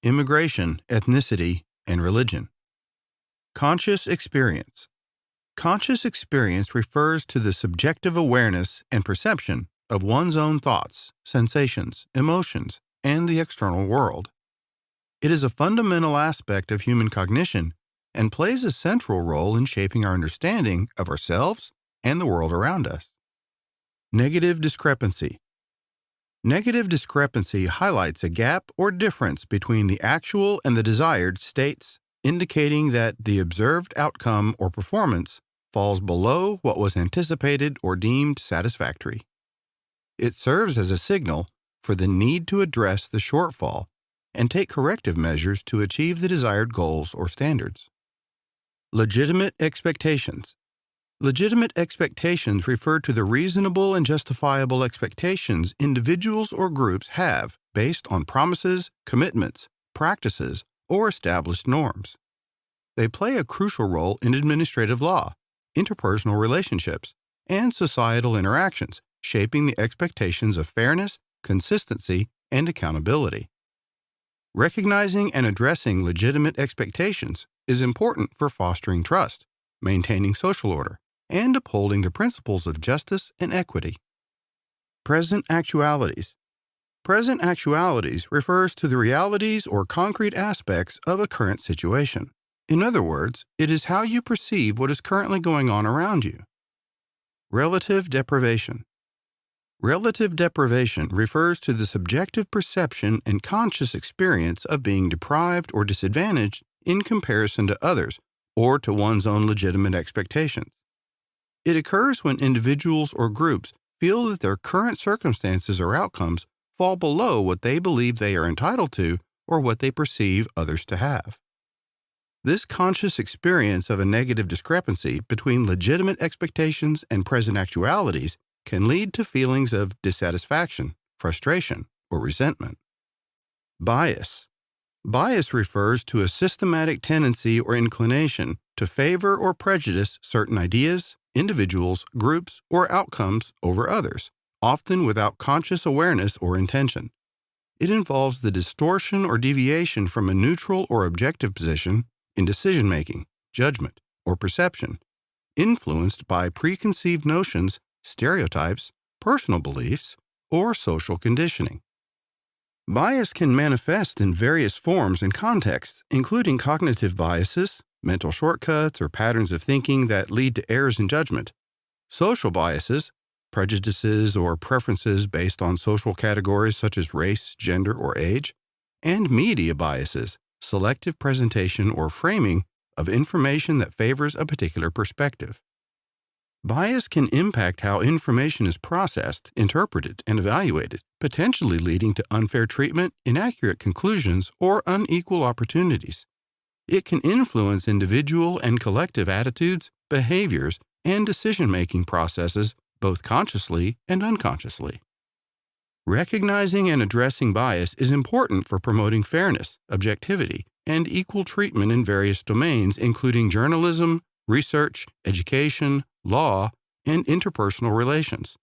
immigration, ethnicity, and religion. Conscious experience. Conscious experience refers to the subjective awareness and perception of one's own thoughts, sensations, emotions, and the external world. It is a fundamental aspect of human cognition and plays a central role in shaping our understanding of ourselves and the world around us. Negative discrepancy. Negative discrepancy highlights a gap or difference between the actual and the desired states, indicating that the observed outcome or performance falls below what was anticipated or deemed satisfactory. It serves as a signal for the need to address the shortfall and take corrective measures to achieve the desired goals or standards. Legitimate expectations. Legitimate expectations refer to the reasonable and justifiable expectations individuals or groups have based on promises, commitments, practices, or established norms. They play a crucial role in administrative law, interpersonal relationships, and societal interactions, shaping the expectations of fairness, consistency, and accountability. Recognizing and addressing legitimate expectations is important for fostering trust, maintaining social order, and upholding the principles of justice and equity. Present actualities. Present actualities refers to the realities or concrete aspects of a current situation. In other words, it is how you perceive what is currently going on around you. Relative deprivation. Relative deprivation refers to the subjective perception and conscious experience of being deprived or disadvantaged in comparison to others or to one's own legitimate expectations. It occurs when individuals or groups feel that their current circumstances or outcomes fall below what they believe they are entitled to or what they perceive others to have. This conscious experience of a negative discrepancy between legitimate expectations and present actualities can lead to feelings of dissatisfaction, frustration, or resentment. Bias. Bias refers to a systematic tendency or inclination to favor or prejudice certain ideas, individuals, groups, or outcomes over others, often without conscious awareness or intention. It involves the distortion or deviation from a neutral or objective position in decision-making, judgment, or perception, influenced by preconceived notions, stereotypes, personal beliefs, or social conditioning. Bias can manifest in various forms and contexts, including cognitive biases, mental shortcuts, or patterns of thinking that lead to errors in judgment, social biases, prejudices or preferences based on social categories such as race, gender, or age, and media biases, selective presentation or framing of information that favors a particular perspective. Bias can impact how information is processed, interpreted, and evaluated, potentially leading to unfair treatment, inaccurate conclusions, or unequal opportunities. It can influence individual and collective attitudes, behaviors, and decision-making processes both consciously and unconsciously. Recognizing and addressing bias is important for promoting fairness, objectivity, and equal treatment in various domains, including journalism, research, education, law, and interpersonal relations.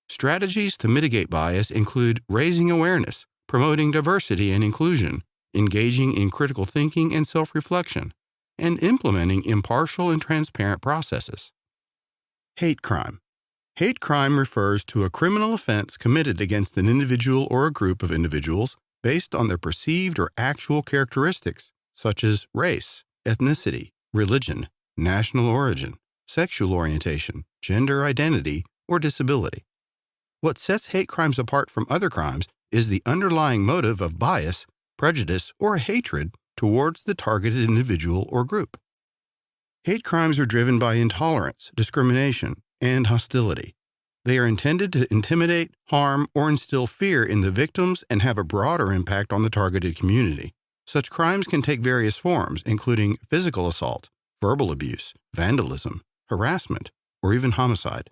Strategies to mitigate bias include raising awareness, promoting diversity and inclusion, engaging in critical thinking and self-reflection, and implementing impartial and transparent processes. Hate crime. Hate crime refers to a criminal offense committed against an individual or a group of individuals based on their perceived or actual characteristics, such as race, ethnicity, religion, national origin, sexual orientation, gender identity, or disability. What sets hate crimes apart from other crimes is the underlying motive of bias, prejudice, or hatred towards the targeted individual or group. Hate crimes are driven by intolerance, discrimination, and hostility. They are intended to intimidate, harm, or instill fear in the victims and have a broader impact on the targeted community. Such crimes can take various forms, including physical assault, verbal abuse, vandalism, harassment, or even homicide.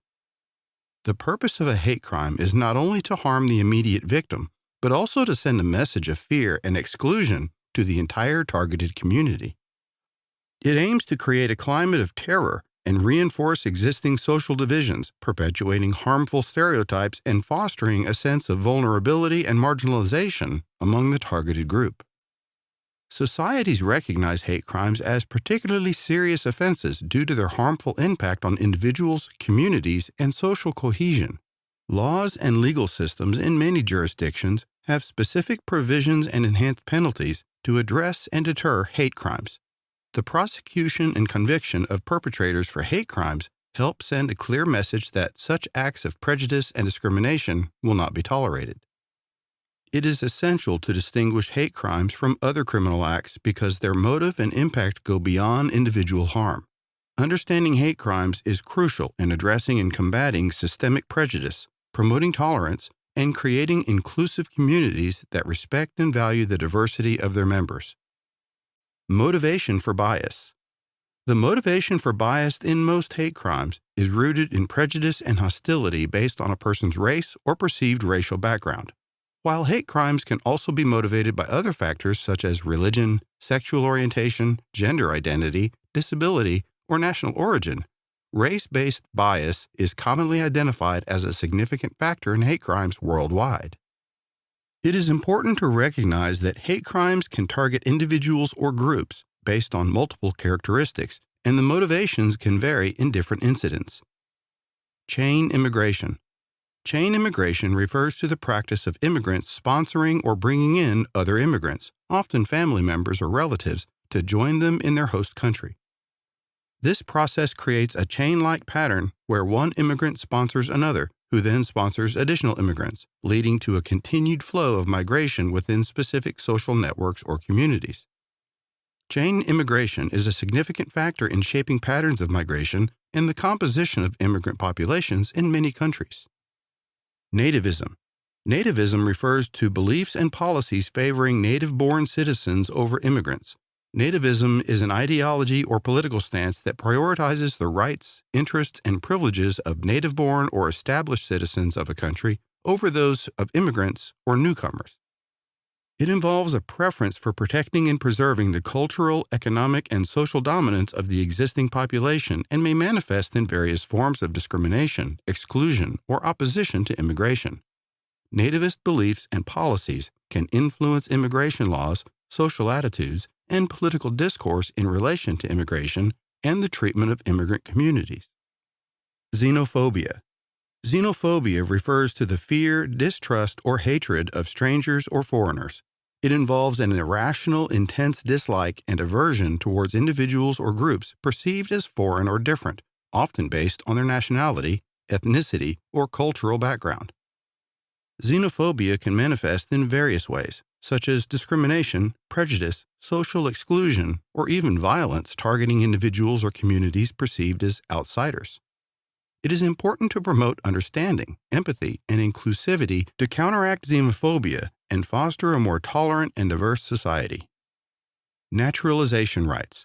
The purpose of a hate crime is not only to harm the immediate victim, but also to send a message of fear and exclusion to the entire targeted community. It aims to create a climate of terror and reinforce existing social divisions, perpetuating harmful stereotypes and fostering a sense of vulnerability and marginalization among the targeted group. Societies recognize hate crimes as particularly serious offenses due to their harmful impact on individuals, communities, and social cohesion. Laws and legal systems in many jurisdictions have specific provisions and enhanced penalties to address and deter hate crimes. The prosecution and conviction of perpetrators for hate crimes help send a clear message that such acts of prejudice and discrimination will not be tolerated. It is essential to distinguish hate crimes from other criminal acts because their motive and impact go beyond individual harm. Understanding hate crimes is crucial in addressing and combating systemic prejudice, promoting tolerance, and creating inclusive communities that respect and value the diversity of their members. Motivation for bias. The motivation for bias in most hate crimes is rooted in prejudice and hostility based on a person's race or perceived racial background. While hate crimes can also be motivated by other factors such as religion, sexual orientation, gender identity, disability, or national origin, race-based bias is commonly identified as a significant factor in hate crimes worldwide. It is important to recognize that hate crimes can target individuals or groups based on multiple characteristics, and the motivations can vary in different incidents. Chain immigration. Chain immigration refers to the practice of immigrants sponsoring or bringing in other immigrants, often family members or relatives, to join them in their host country. This process creates a chain-like pattern where one immigrant sponsors another, who then sponsors additional immigrants, leading to a continued flow of migration within specific social networks or communities. Chain immigration is a significant factor in shaping patterns of migration and the composition of immigrant populations in many countries. Nativism. Nativism refers to beliefs and policies favoring native-born citizens over immigrants. Nativism is an ideology or political stance that prioritizes the rights, interests, and privileges of native-born or established citizens of a country over those of immigrants or newcomers. It involves a preference for protecting and preserving the cultural, economic, and social dominance of the existing population and may manifest in various forms of discrimination, exclusion, or opposition to immigration. Nativist beliefs and policies can influence immigration laws, social attitudes, and political discourse in relation to immigration and the treatment of immigrant communities. Xenophobia. Xenophobia refers to the fear, distrust, or hatred of strangers or foreigners. It involves an irrational, intense dislike and aversion towards individuals or groups perceived as foreign or different, often based on their nationality, ethnicity, or cultural background. Xenophobia can manifest in various ways, such as discrimination, prejudice, social exclusion, or even violence targeting individuals or communities perceived as outsiders. It is important to promote understanding, empathy, and inclusivity to counteract xenophobia and foster a more tolerant and diverse society. Naturalization rights.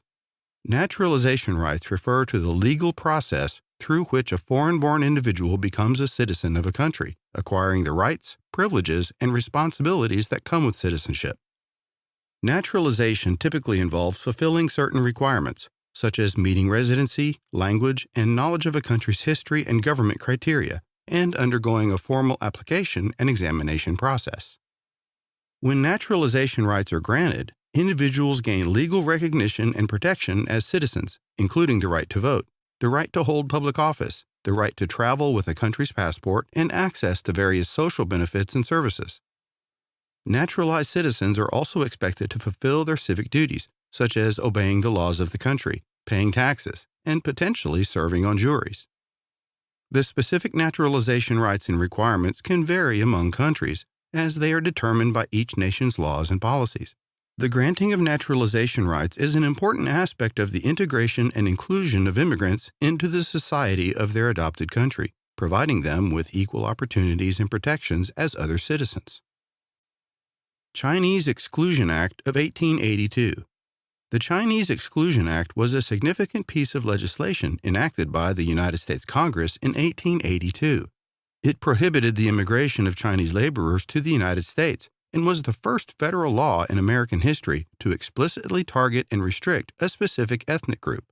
Naturalization rights refer to the legal process through which a foreign-born individual becomes a citizen of a country, acquiring the rights, privileges, and responsibilities that come with citizenship. Naturalization typically involves fulfilling certain requirements, such as meeting residency, language, and knowledge of a country's history and government criteria, and undergoing a formal application and examination process. When naturalization rights are granted, individuals gain legal recognition and protection as citizens, including the right to vote, the right to hold public office, the right to travel with a country's passport, and access to various social benefits and services. Naturalized citizens are also expected to fulfill their civic duties, such as obeying the laws of the country, paying taxes, and potentially serving on juries. The specific naturalization rights and requirements can vary among countries, as they are determined by each nation's laws and policies. The granting of naturalization rights is an important aspect of the integration and inclusion of immigrants into the society of their adopted country, providing them with equal opportunities and protections as other citizens. Chinese Exclusion Act of 1882. The Chinese Exclusion Act was a significant piece of legislation enacted by the United States Congress in 1882. It prohibited the immigration of Chinese laborers to the United States and was the first federal law in American history to explicitly target and restrict a specific ethnic group.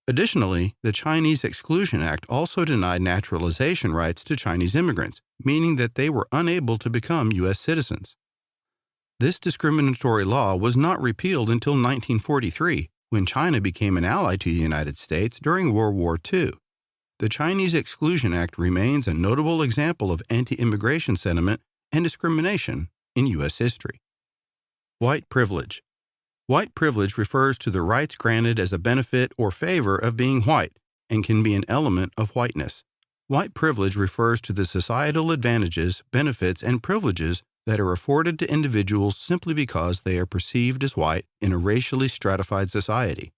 Additionally, the Chinese Exclusion Act also denied naturalization rights to Chinese immigrants, meaning that they were unable to become U.S. citizens. This discriminatory law was not repealed until 1943, when China became an ally to the United States during World War II. The Chinese Exclusion Act remains a notable example of anti-immigration sentiment and discrimination in U.S. history. White privilege. White privilege refers to the rights granted as a benefit or favor of being white and can be an element of whiteness. White privilege refers to the societal advantages, benefits, and privileges that are afforded to individuals simply because they are perceived as white in a racially stratified society.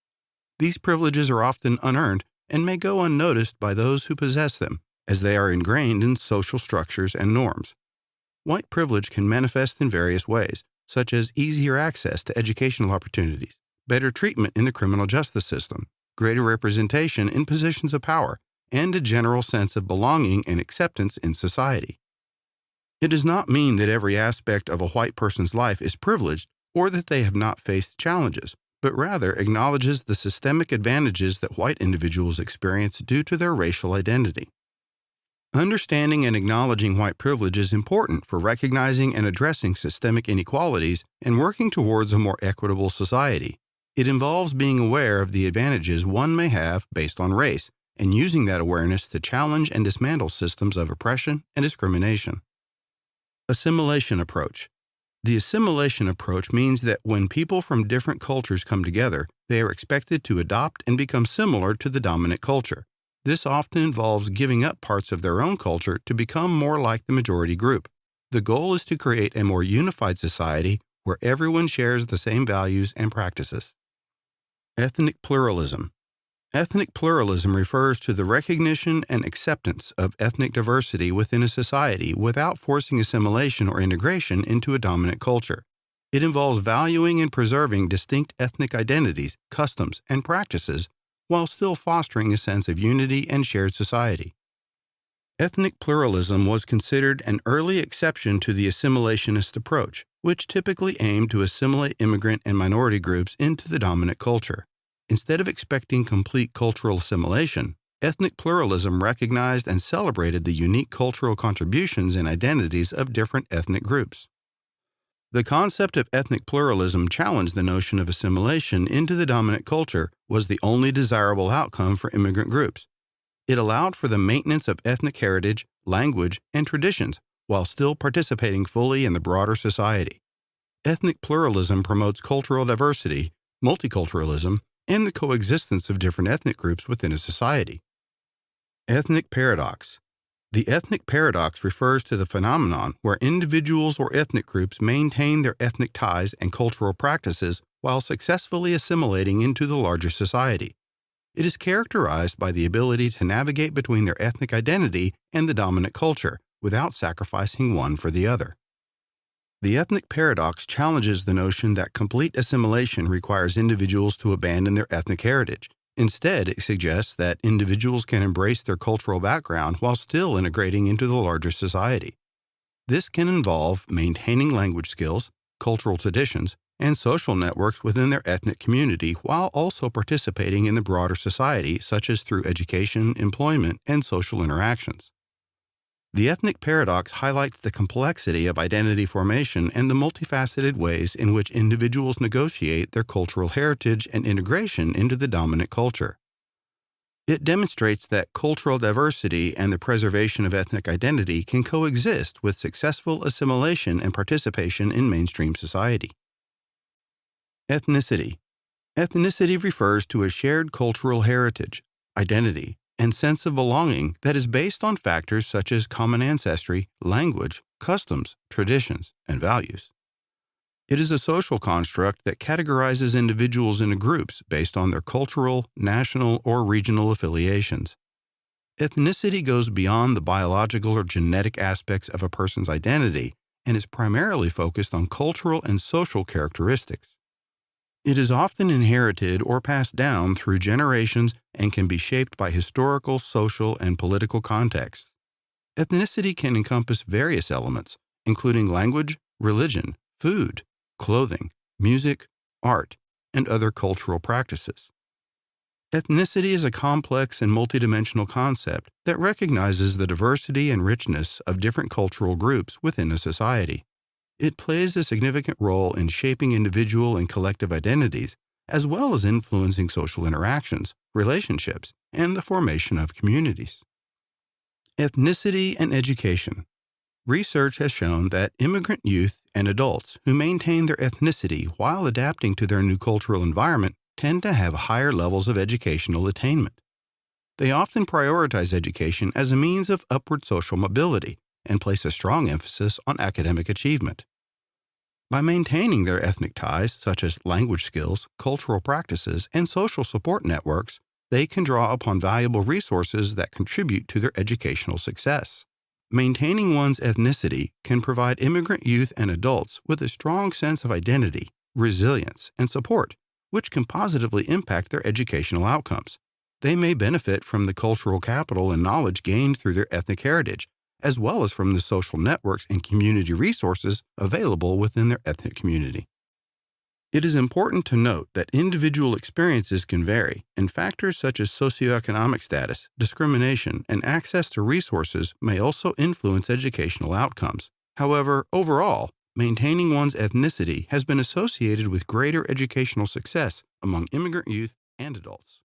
These privileges are often unearned and may go unnoticed by those who possess them, as they are ingrained in social structures and norms. White privilege can manifest in various ways, such as easier access to educational opportunities, better treatment in the criminal justice system, greater representation in positions of power, and a general sense of belonging and acceptance in society. It does not mean that every aspect of a white person's life is privileged or that they have not faced challenges, but rather acknowledges the systemic advantages that white individuals experience due to their racial identity. Understanding and acknowledging white privilege is important for recognizing and addressing systemic inequalities and working towards a more equitable society. It involves being aware of the advantages one may have based on race and using that awareness to challenge and dismantle systems of oppression and discrimination. Assimilation approach. The assimilation approach means that when people from different cultures come together, they are expected to adopt and become similar to the dominant culture. This often involves giving up parts of their own culture to become more like the majority group. The goal is to create a more unified society where everyone shares the same values and practices. Ethnic pluralism. Ethnic pluralism refers to the recognition and acceptance of ethnic diversity within a society without forcing assimilation or integration into a dominant culture. It involves valuing and preserving distinct ethnic identities, customs, and practices while still fostering a sense of unity and shared society. Ethnic pluralism was considered an early exception to the assimilationist approach, which typically aimed to assimilate immigrant and minority groups into the dominant culture. Instead of expecting complete cultural assimilation, ethnic pluralism recognized and celebrated the unique cultural contributions and identities of different ethnic groups. The concept of ethnic pluralism challenged the notion of assimilation into the dominant culture was the only desirable outcome for immigrant groups. It allowed for the maintenance of ethnic heritage, language, and traditions while still participating fully in the broader society. Ethnic pluralism promotes cultural diversity, multiculturalism, and the coexistence of different ethnic groups within a society. Ethnic paradox. The ethnic paradox refers to the phenomenon where individuals or ethnic groups maintain their ethnic ties and cultural practices while successfully assimilating into the larger society. It is characterized by the ability to navigate between their ethnic identity and the dominant culture without sacrificing one for the other. The ethnic paradox challenges the notion that complete assimilation requires individuals to abandon their ethnic heritage. Instead, it suggests that individuals can embrace their cultural background while still integrating into the larger society. This can involve maintaining language skills, cultural traditions, and social networks within their ethnic community while also participating in the broader society, such as through education, employment, and social interactions. The ethnic paradox highlights the complexity of identity formation and the multifaceted ways in which individuals negotiate their cultural heritage and integration into the dominant culture. It demonstrates that cultural diversity and the preservation of ethnic identity can coexist with successful assimilation and participation in mainstream society. Ethnicity. Ethnicity refers to a shared cultural heritage, identity, and sense of belonging that is based on factors such as common ancestry, language, customs, traditions, and values. It is a social construct that categorizes individuals into groups based on their cultural, national, or regional affiliations. Ethnicity goes beyond the biological or genetic aspects of a person's identity and is primarily focused on cultural and social characteristics. It is often inherited or passed down through generations and can be shaped by historical, social, and political contexts. Ethnicity can encompass various elements, including language, religion, food, clothing, music, art, and other cultural practices. Ethnicity is a complex and multidimensional concept that recognizes the diversity and richness of different cultural groups within a society. It plays a significant role in shaping individual and collective identities, as well as influencing social interactions, relationships, and the formation of communities. Ethnicity and education. Research has shown that immigrant youth and adults who maintain their ethnicity while adapting to their new cultural environment tend to have higher levels of educational attainment. They often prioritize education as a means of upward social mobility and place a strong emphasis on academic achievement. By maintaining their ethnic ties, such as language skills, cultural practices, and social support networks, they can draw upon valuable resources that contribute to their educational success. Maintaining one's ethnicity can provide immigrant youth and adults with a strong sense of identity, resilience, and support, which can positively impact their educational outcomes. They may benefit from the cultural capital and knowledge gained through their ethnic heritage, as well as from the social networks and community resources available within their ethnic community. It is important to note that individual experiences can vary, and factors such as socioeconomic status, discrimination, and access to resources may also influence educational outcomes. However, overall, maintaining one's ethnicity has been associated with greater educational success among immigrant youth and adults.